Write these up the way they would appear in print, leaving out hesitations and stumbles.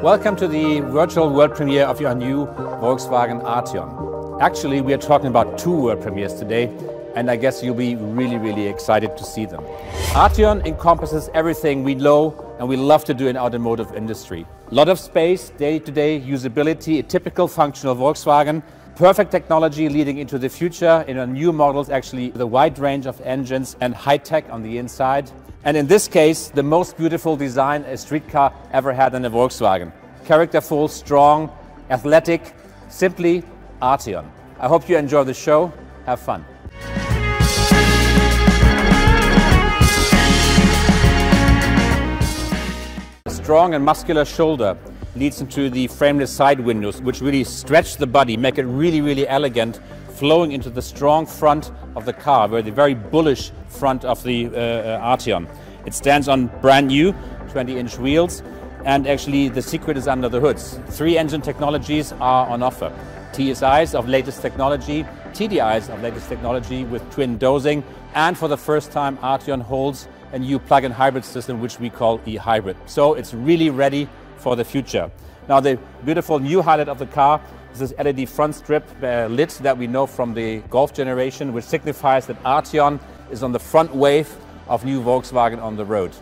Welcome to the virtual world premiere of your new Volkswagen Arteon. Actually, we are talking about two world premieres today, and I guess you'll be really excited to see them. Arteon encompasses everything we know and we love to do in automotive industry. A lot of space, day-to-day usability, a typical functional Volkswagen, perfect technology leading into the future in our new models, actually the wide range of engines and high-tech on the inside. And in this case, the most beautiful design a street car ever had in a Volkswagen. Characterful, strong, athletic, simply Arteon. I hope you enjoy the show. Have fun. A strong and muscular shoulder leads into the frameless side windows, which really stretch the body, make it really elegant, flowing into the strong front of the car, the very bullish front of the Arteon. It stands on brand new 20-inch wheels, and actually the secret is under the hoods. 3 engine technologies are on offer. TSIs of latest technology, TDIs of latest technology with twin dosing, and for the first time Arteon holds a new plug-in hybrid system which we call e-hybrid. So it's really ready for the future. Now the beautiful new highlight of the car is this LED front strip lid that we know from the Golf generation, which signifies that Arteon is on the front wave of new Volkswagen on the road.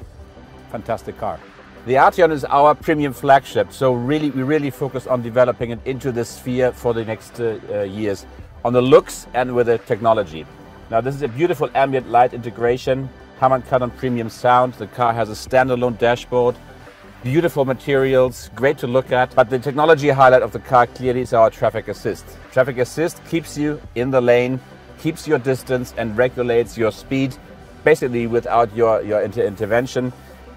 Fantastic car. The Arteon is our premium flagship, so we really focus on developing it into the sphere for the next years, on the looks and with the technology. Now this is a beautiful ambient light integration, Harman Kardon premium sound. The car has a standalone dashboard, beautiful materials, great to look at, but the technology highlight of the car clearly is our traffic assist. Traffic assist keeps you in the lane, keeps your distance and regulates your speed, basically without your intervention.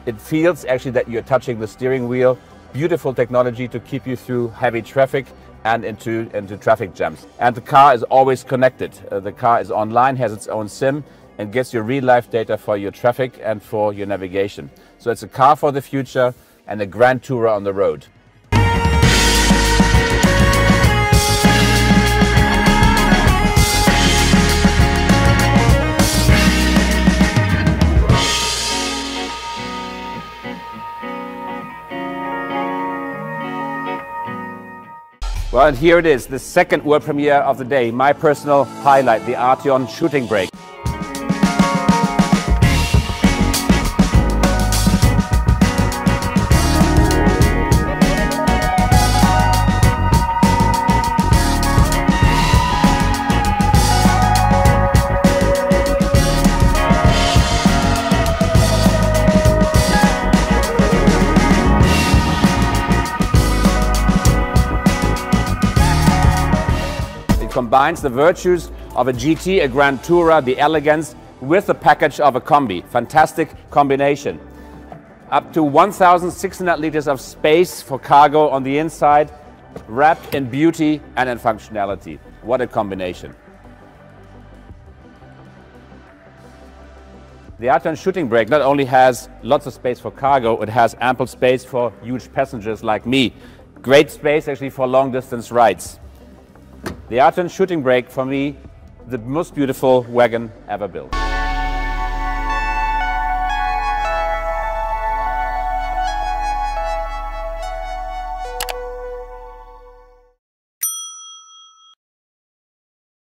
It feels actually that you're touching the steering wheel. Beautiful technology to keep you through heavy traffic and into traffic jams. And the car is always connected. The car is online, has its own SIM, and gets your real-life data for your traffic and for your navigation. So it's a car for the future and a grand tourer on the road. Well, and here it is, the second world premiere of the day, my personal highlight, the Arteon Shooting Brake. Combines the virtues of a GT, a Grand Tourer, the elegance, with the package of a combi. Fantastic combination. Up to 1,600 liters of space for cargo on the inside, wrapped in beauty and in functionality. What a combination. The Arteon Shooting Brake not only has lots of space for cargo, it has ample space for huge passengers like me. Great space actually for long distance rides. The Arteon Shooting Brake, for me, the most beautiful wagon ever built.